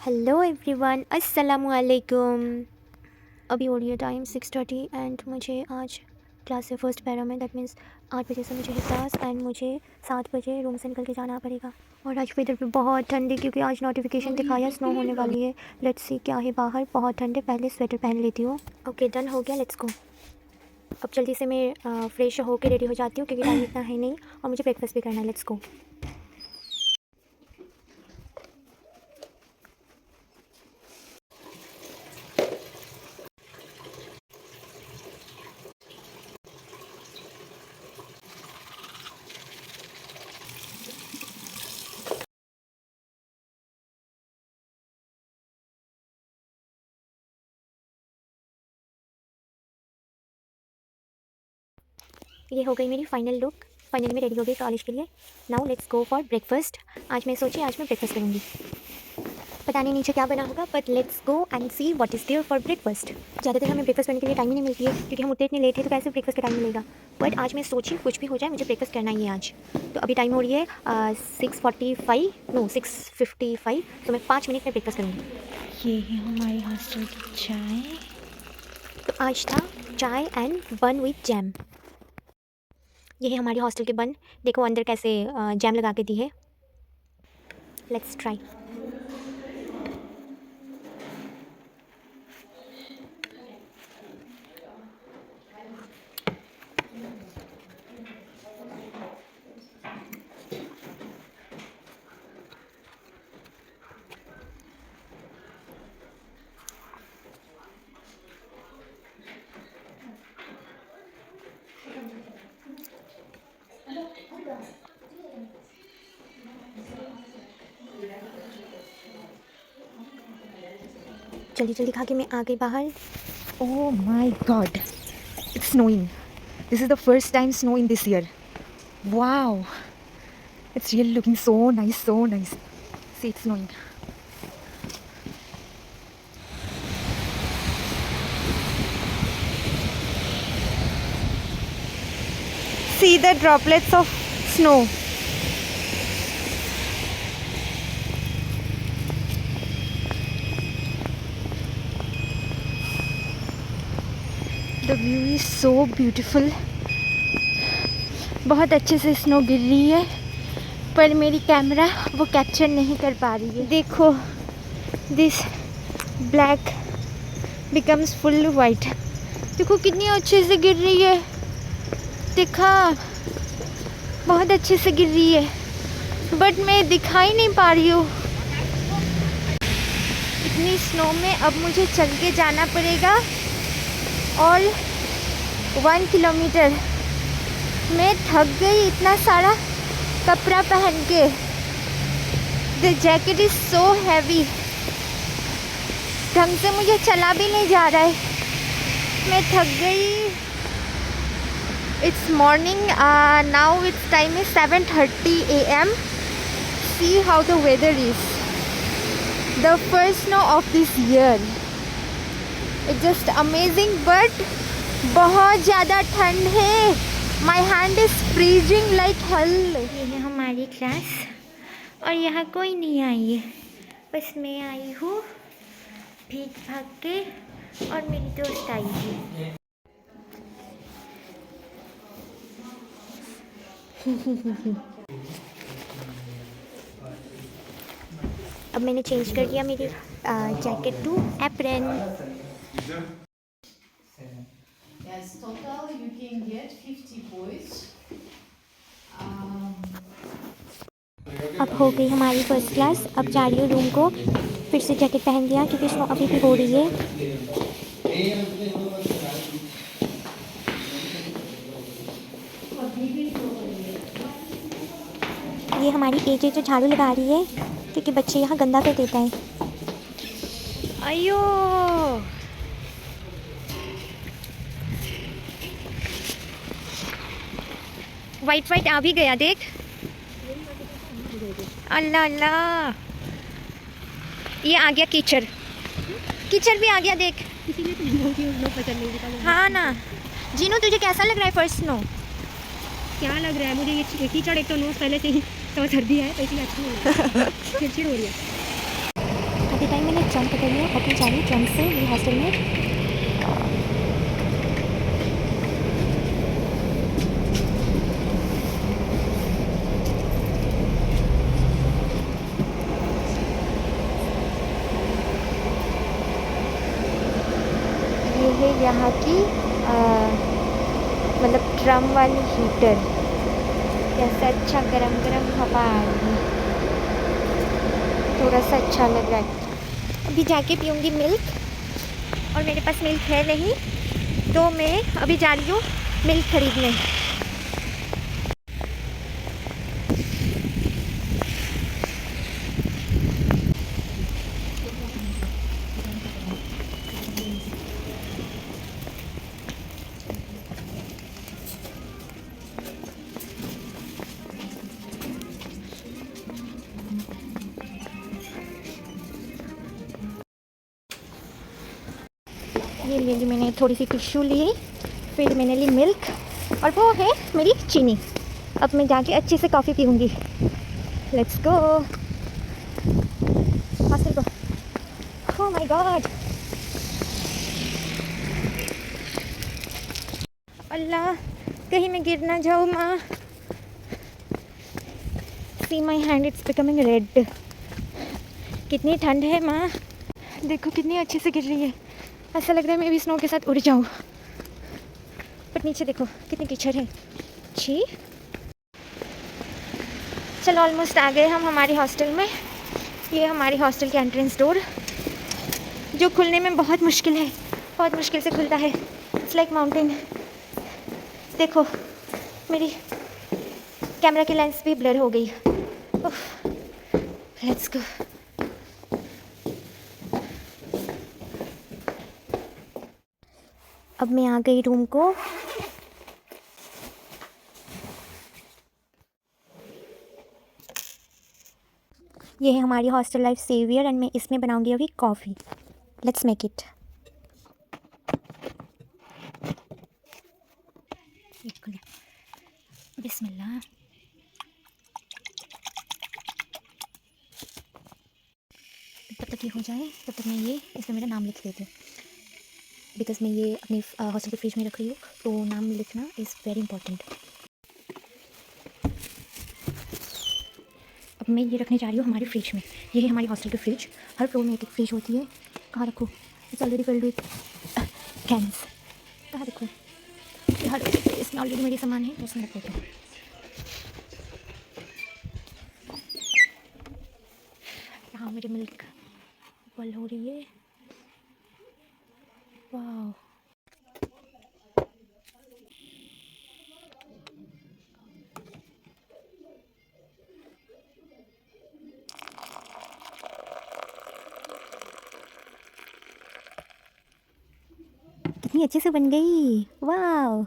Hello everyone, अस्सलामु अलैकुम। अभी हो रही है टाइम 6:30 एंड मुझे आज क्लास से फर्स्ट पैरा में, दैट मीन्स 8 बजे से मुझे है क्लास एंड मुझे 7 बजे रूम से निकल के जाना पड़ेगा। और आज वेदर भी बहुत ठंडी, क्योंकि आज नोटिफिकेशन दिखाया स्नो होने वाली है। लेट्स सी क्या है बाहर। बहुत ठंडे, पहले स्वेटर पहन लेती हूँ। ओके, डन हो गया, लेट्स गो। अब जल्दी से मैं फ्रेश होकर रेडी हो जाती हूँ, क्योंकि टाइम इतना है नहीं और मुझे ब्रेकफास्ट भी करना है। Let's go. ये हो गई मेरी फाइनल लुक। फाइनली मैं रेडी हो गई कॉलेज के लिए। Now let's go for breakfast. आज मैं सोची आज मैं ब्रेकफास्ट करूँगी। पता नहीं नीचे क्या बना होगा, but let's go and see what is there for breakfast. ज़्यादातर हमें ब्रेकफास्ट करने के लिए टाइम ही नहीं मिलती है, क्योंकि हम उठते इतने लेट हैं, तो कैसे ब्रेकफास्ट का टाइम मिलेगा। बट आज मैं सोची कुछ भी हो जाए मुझे ब्रेकफास्ट करना ही है आज। तो अभी टाइम हो रही है 6:55, तो मैं 5 मिनट में ब्रेकफास्ट करूँगी। ये है हमारी हॉस्टल की चाय। तो आज था चाय एंड बन विथ जैम। ये है हमारी हॉस्टल के बन। देखो अंदर कैसे जैम लगा के दी है। Let's try. जल्दी जल्दी खा के मैं आ गई बाहर। Oh my god, it's snowing. This is the first time snow in this year. Wow, it's really looking so nice, so nice. See, it's snowing. See the droplets of snow. The view is so beautiful. बहुत अच्छे से snow गिर रही है, पर मेरी camera वो capture नहीं कर पा रही है। देखो, this black becomes full white. देखो कितनी अच्छे से गिर रही है। देखा, बहुत अच्छे से गिर रही है, बट मैं दिखाई नहीं पा रही हूँ। इतनी स्नो में अब मुझे चल के जाना पड़ेगा और 1 किलोमीटर। मैं थक गई इतना सारा कपड़ा पहन के। The jacket is so heavy, ढंग से मुझे चला भी नहीं जा रहा है। मैं थक गई। It's morning, now it's time is 7:30 AM. See how the weather is. The first snow of this year. It's just amazing, but बहुत ज़्यादा ठंड है। My hand is freezing like hell. ये है हमारी क्लास और यहाँ कोई नहीं आई है, बस मैं आई हूँ भीग भाग के और मेरी दोस्त आई है। अब मैंने चेंज कर दिया मेरी jacket to apron. Yes, total you can get 50 boys. अब हो गई हमारी फर्स्ट क्लास। अब जा रही हूँ रूम को। फिर से जैकेट पहन लिया, क्योंकि स्नो अभी भी हो रही है। ये हमारी एजे जो झाड़ू लगा रही है, क्योंकि बच्चे यहाँ गंदा कर देता है। अयो, वाइट वाइट आ भी गया, देख। अल्लाह अल्लाह, ये आ गया कीचड़। कीचड़ भी आ गया, देख। हाँ ना। जीनू, तुझे कैसा लग रहा है फर्स्ट स्नो? क्या लग रहा है मुझे? ये कीचड़ एक तो नोज पहले से ही तो सर्दी है, तो इसलिए अच्छा नहीं लग रहा है। चिड़चिड़ हो रही है। अभी टाइम मैंने ट्रम पकड़ लिया और मैं जा रही हूँ ट्रम से मेरी हॉस्टल में। ये है यहाँ की मतलब ड्रम वाली हीटर। कैसा अच्छा गरम गरम हवा आ रही है, थोड़ा सा अच्छा लग रहा है। अभी जाके पीऊँगी मिल्क, और मेरे पास मिल्क है नहीं, तो मैं अभी जा रही हूँ मिल्क खरीदने। ये लिए मैंने थोड़ी सी टिश्यू ली, फिर मैंने ली मिल्क, और वो है मेरी चीनी। अब मैं जाके अच्छे से कॉफ़ी पीऊँगी। लेट्स गो हॉस्टल को। ओह माय गॉड, अल्लाह कहीं मैं गिर ना जाऊँ माँ। See my hand, it's becoming red. कितनी ठंड है माँ, देखो कितनी अच्छे से गिर रही है। ऐसा लग रहा है मैं भी स्नो के साथ उड़ जाऊँ। बट नीचे देखो कितनी कीचड़ है, छी। चलो ऑलमोस्ट आ गए हम हमारी हॉस्टल में। ये हमारी हॉस्टल के एंट्रेंस डोर, जो खुलने में बहुत मुश्किल है, बहुत मुश्किल से खुलता है। It's like mountain. देखो मेरी कैमरा की लेंस भी ब्लर हो गई। Let's go. अब मैं आ गई रूम को। ये है हमारी हॉस्टल लाइफ सेवियर, एंड मैं इसमें बनाऊंगी अभी कॉफ़ी। Let's make it. बिस्मिल्लाह। तब तक ये हो जाए, तब तक मैं ये इसमें मेरा नाम लिख देती हूँ, बिकॉज मैं ये अपनी हॉस्टल के फ्रिज में रख रही हूँ, तो नाम लिखना इज़ वेरी इंपॉर्टेंट। अब मैं ये रखने जा रही हूँ हमारे फ्रिज में। ये है हमारी हॉस्टल की फ्रिज। हर फ्लोर में एक एक फ्रिज होती है। कहाँ रखूँ? It's already filled with cans. कहाँ रखूँ? हर इसमें ऑलरेडी मेरी सामान है, तो उसमें रख देती हूँ। यहाँ मेरी मिल्क बॉयल हो रही है। वाह, कितनी अच्छे से बन गई। वाह।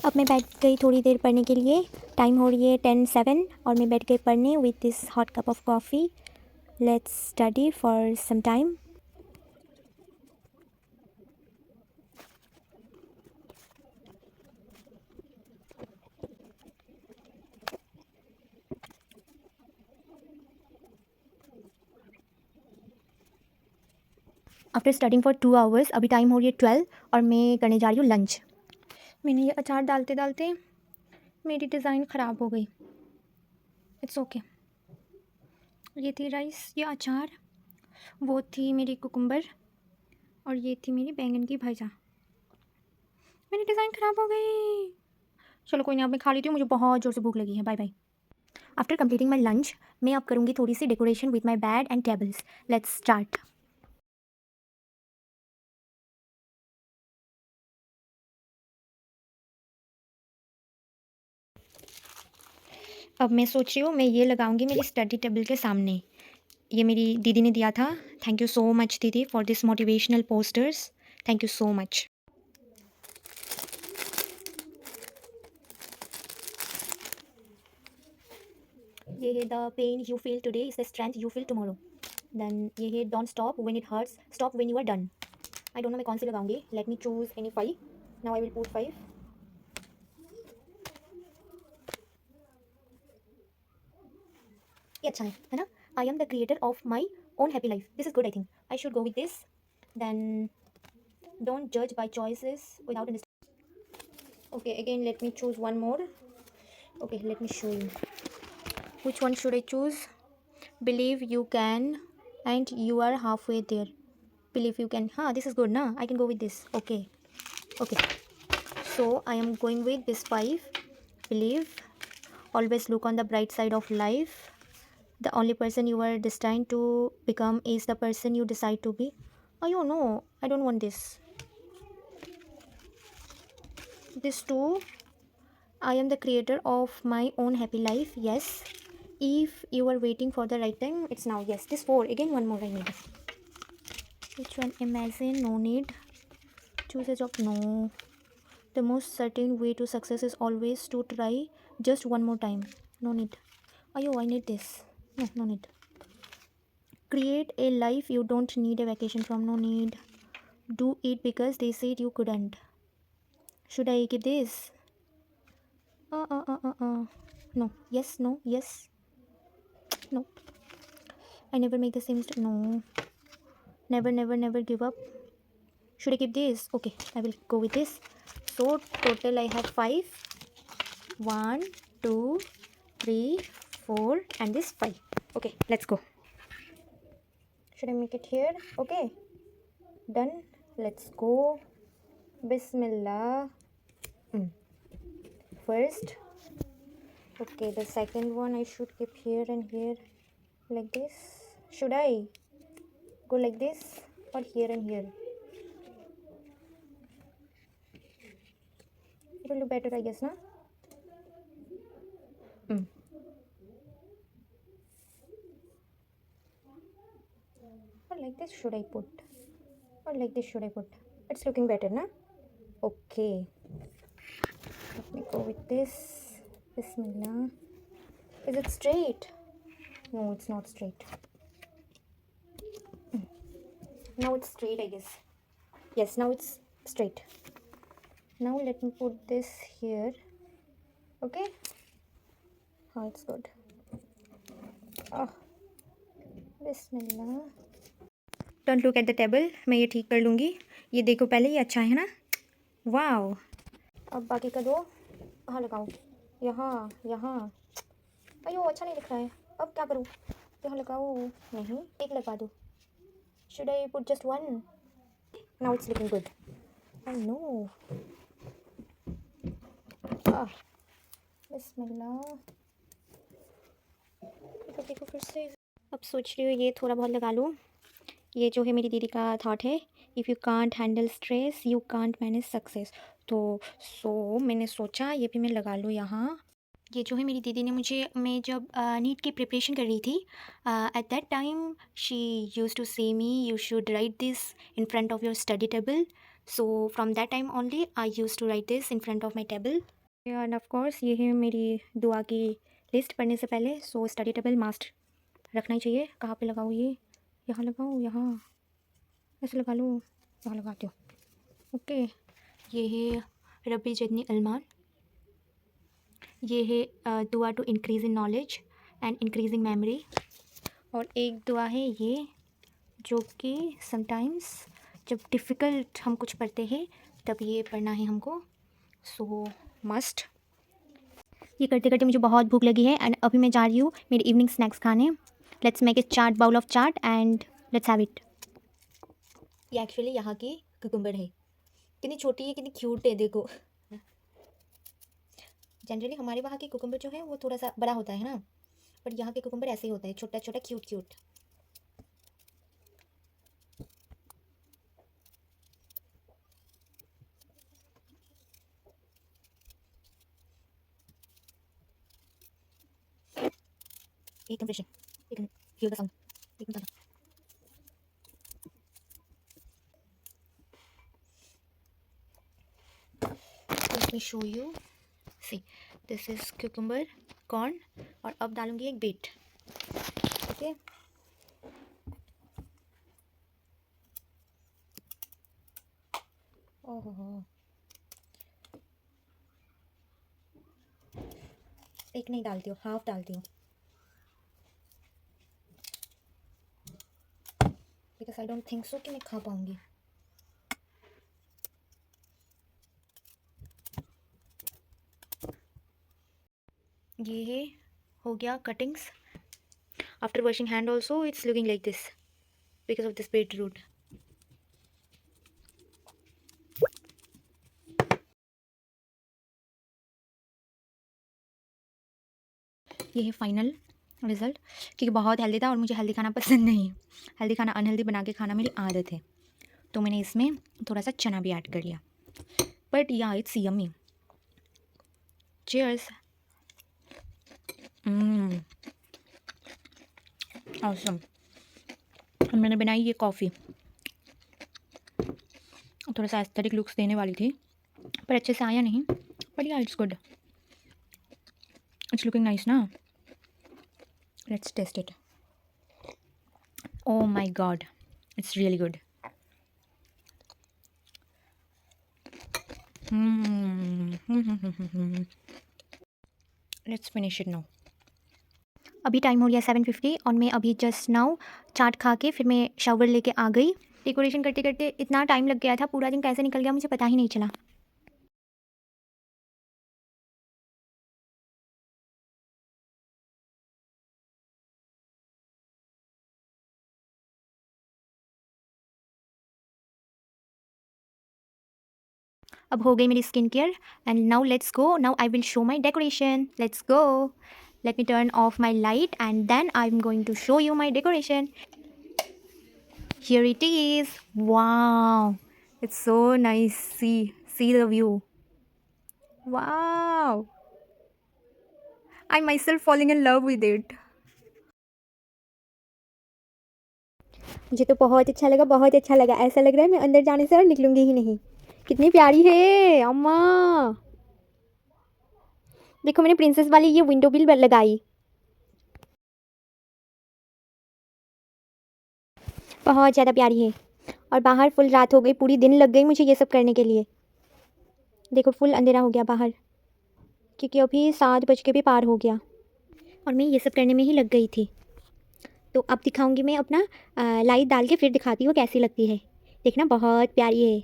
अब मैं बैठ गई थोड़ी देर पढ़ने के लिए। टाइम हो रही है 10:07 और मैं बैठ गई पढ़ने with this hot cup of coffee. Let's study for some time. After studying for 2 hours अभी टाइम हो रही है 12 और मैं करने जा रही हूँ लंच। मैंने ये अचार डालते डालते मेरी डिज़ाइन ख़राब हो गई। It's okay. ये थी राइस, ये अचार, वो थी मेरी कुकुम्बर, और ये थी मेरी बैंगन की भजा। मेरी डिज़ाइन ख़राब हो गई। चलो कोई नहीं, अब मैं खा लेती हूँ, मुझे बहुत ज़ोर से भूख लगी है। Bye bye. After completing my lunch मैं अब करूँगी थोड़ी सी decoration with my bed and tables. Let's start. अब मैं सोच रही हूँ मैं ये लगाऊंगी मेरी स्टडी टेबल के सामने। ये मेरी दीदी ने दिया था। थैंक यू सो मच दीदी for this motivational posters. Thank you so much. ये है the pain you feel today is the strength you feel tomorrow. Then ये है don't stop when it hurts, stop when you are done. I don't know मैं कौन सी लगाऊंगी। Let me choose any 5। Now I will put 5। ये अच्छा है ना. I am the creator of my own happy life. This is good, I think. I should go with this. Then don't judge by choices without understanding. Okay, again let me choose one more. Okay, let me show you. Which one should I choose? Believe you can, and you are halfway there. Believe you can. This is good, na? I can go with this. Okay. Okay. So I am going with this 5. Believe. Always look on the bright side of life. The only person you are destined to become is the person you decide to be. Oh no, I don't want this. This too. I am the creator of my own happy life. Yes. If you are waiting for the right time, it's now. Yes. This 4. Again, one more I need. Which one? Imagine. No need. Choose a job. No. The most certain way to success is always to try just one more time. No need. I need this. No need. Create a life you don't need a vacation from. No need. Do it because they said you couldn't. Should I give this? No. Yes. No. Yes. No. I never make the same mistake. No. Never give up. Should I give this? Okay, I will go with this. So total I have 5. 1, 2, 3, 4, and this 5. Okay, let's go. Should I make it here? Okay, done. Let's go. Bismillah. First. Okay, the second one I should keep here and here like this. Should I go like this or here and here? It will look better, I guess, na? Or like this should I put? Or like this should I put? It's looking better, na? Okay. Let me go with this. Bismillah. Is it straight? No, it's not straight. Now it's straight, I guess. Yes, now it's straight. Now let me put this here. Okay? It's good. Bismillah. Don't look at the table. मैं ये ठीक कर लूँगी. ये देखो पहले, ये अच्छा है ना? वाओ. अब बाकी का दो कहाँ लगाऊँ? यहाँ. अयो, अच्छा नहीं दिख रहा है. अब क्या करूँ? यहाँ लगाओ. नहीं, एक लगा दो. Should I put just one? Now it's looking good. I know. बिस्मिल्लाह. देखो फिर से. अब सोच रही हूँ ये थोड़ा बहुत लगा लूँ. ये जो है मेरी दीदी का थॉट है. If you can't handle stress you can't manage success. तो मैंने सोचा ये भी मैं लगा लूँ यहाँ. ये जो है मेरी दीदी ने मुझे, मैं जब नीट की प्रिपरेशन कर रही थी, at that time she use to say me you should write this in front of your study table. So from that time only I use to write this in front of my table. And of course ये है मेरी दुआ की list पढ़ने से पहले. So study table must रखना ही चाहिए. कहाँ पे लगाऊँ ये? यहाँ लगाऊँ? यहाँ ऐसे लगा लूँ? यहाँ लगाती हूँ. ओके. ये है रब्बी जदनी अलमान. ये है दुआ to increase in knowledge and increase in memory. और एक दुआ है ये जो कि समटाइम्स जब डिफ़िकल्ट हम कुछ पढ़ते हैं तब ये पढ़ना है हमको. सो मस्ट. ये करते करते मुझे बहुत भूख लगी है एंड अभी मैं जा रही हूँ मेरी इवनिंग स्नैक्स खाने. Let's make a chaat, bowl of chaat and let's have it. ये एक्चुअली यहाँ की कुकुम्बर है. कितनी छोटी है, कितनी क्यूट है, देखो. जनरली हमारे वहाँ की कुकुम्बर जो है वो थोड़ा सा बड़ा होता है ना, बट यहाँ के कुकुम्बर ऐसे ही होता है, छोटा छोटा क्यूट क्यूट. एकदम फ्रेश है. एकदम हियर द साउंड. एकदम ताज़ा. Let me show you. See, this is cucumber, corn, और अब डालूंगी एक बीट. ओके. ओहो, एक नहीं डालती हूँ, हाफ डालती हूँ. आई डोंट थिंक सो कि मैं खा पाऊँगी। ये है, हो गया cuttings. After washing hand also it's looking like this because of this beetroot. ये है फाइनल रिज़ल्ट, क्योंकि बहुत हेल्दी था और मुझे हेल्दी खाना पसंद नहीं। हेल्दी खाना अनहेल्दी बना के खाना मेरी आदत है, तो मैंने इसमें थोड़ा सा चना भी ऐड कर लिया। But yeah it's yummy. Cheers. Awesome. मैंने बनाई ये कॉफ़ी, थोड़ा सा एस्थेटिक लुक्स देने वाली थी पर अच्छे से आया नहीं। But yeah it's good, it's looking nice ना। Let's taste it. Oh my god, it's really good. Let's finish it now. अभी टाइम हो गया 7:50 और मैं अभी जस्ट नाउ चाट खा के फिर मैं शावर लेके आ गई। डेकोरेशन करते करते इतना टाइम लग गया था, पूरा दिन कैसे निकल गया मुझे पता ही नहीं चला। अब हो गई मेरी skin care and now let's go. Now I will show my decoration. Let's go. Let me turn off my light and then I am going to show you my decoration. Here it is. Wow, it's so nice. See the view. Wow, I myself falling in love with it. मुझे तो बहुत अच्छा लगा, बहुत अच्छा लगा। ऐसा लग रहा है मैं अंदर जाने से और निकलूंगी ही नहीं। कितनी प्यारी है अम्मा। देखो मैंने प्रिंसेस वाली ये विंडो भी लगाई, बहुत ज़्यादा प्यारी है। और बाहर फुल रात हो गई, पूरी दिन लग गई मुझे ये सब करने के लिए। देखो फुल अंधेरा हो गया बाहर, क्योंकि अभी 7 बज के भी पार हो गया और मैं ये सब करने में ही लग गई थी। तो अब दिखाऊंगी मैं अपना लाइट डाल के, फिर दिखाती हूँ कैसी लगती है। देखना बहुत प्यारी है।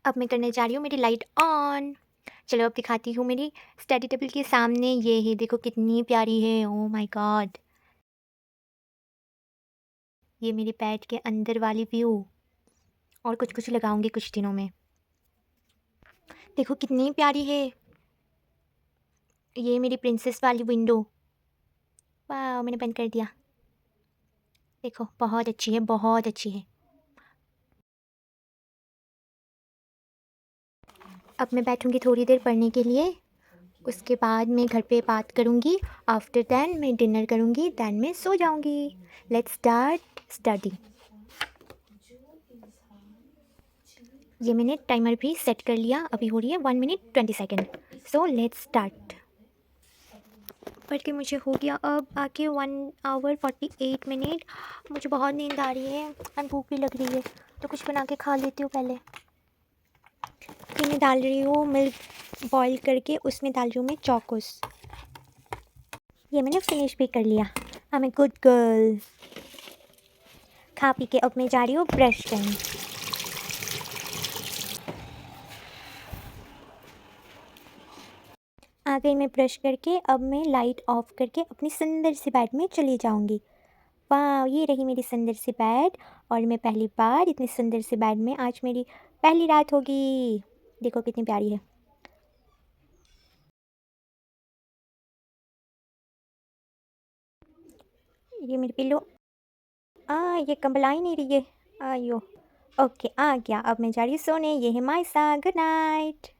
अब मैं करने जा रही हूँ मेरी लाइट ऑन। चलो अब दिखाती हूँ मेरी स्टडी टेबल के सामने। ये है, देखो कितनी प्यारी है। ओह माय गॉड, ये मेरी पैड के अंदर वाली व्यू। और कुछ कुछ लगाऊंगी कुछ दिनों में। देखो कितनी प्यारी है। ये मेरी प्रिंसेस वाली विंडो। वाह, मैंने बंद कर दिया। देखो बहुत अच्छी है, बहुत अच्छी है। अब मैं बैठूंगी थोड़ी देर पढ़ने के लिए, उसके बाद मैं घर पे बात करूंगी। आफ्टर दैन मैं डिनर करूंगी, दैन मैं सो जाऊंगी। Let's start study. ये मैंने टाइमर भी सेट कर लिया। अभी हो रही है 1 minute 20 second. So let's start. पढ़ के मुझे हो गया अब आके 1 आवर 48 मिनट। मुझे बहुत नींद आ रही है और भूख भी लग रही है, तो कुछ बना के खा लेती हूँ पहले। फिर मैं डाल रही हूँ मिल्क बॉईल करके, उसमें डाल रही हूँ मैं चौकोस। ये मैंने फिनिश भी कर लिया। I am a good girl. खा पी के अब मैं जा रही हूँ ब्रश करने। आ गई मैं ब्रश करके। अब मैं लाइट ऑफ करके अपनी सुंदर सी बेड में चली जाऊंगी। वाह, ये रही मेरी सुंदर सी बेड और मैं पहली बार इतनी सुंदर सी बेड में, आज मेरी पहली रात होगी। देखो कितनी प्यारी है। ये मेरी पिल्लो। ये कंबल आ ही नहीं रही है। आयो, ओके आ गया। अब मैं जा रही हूँ सोने। ये है मायसा। Good night.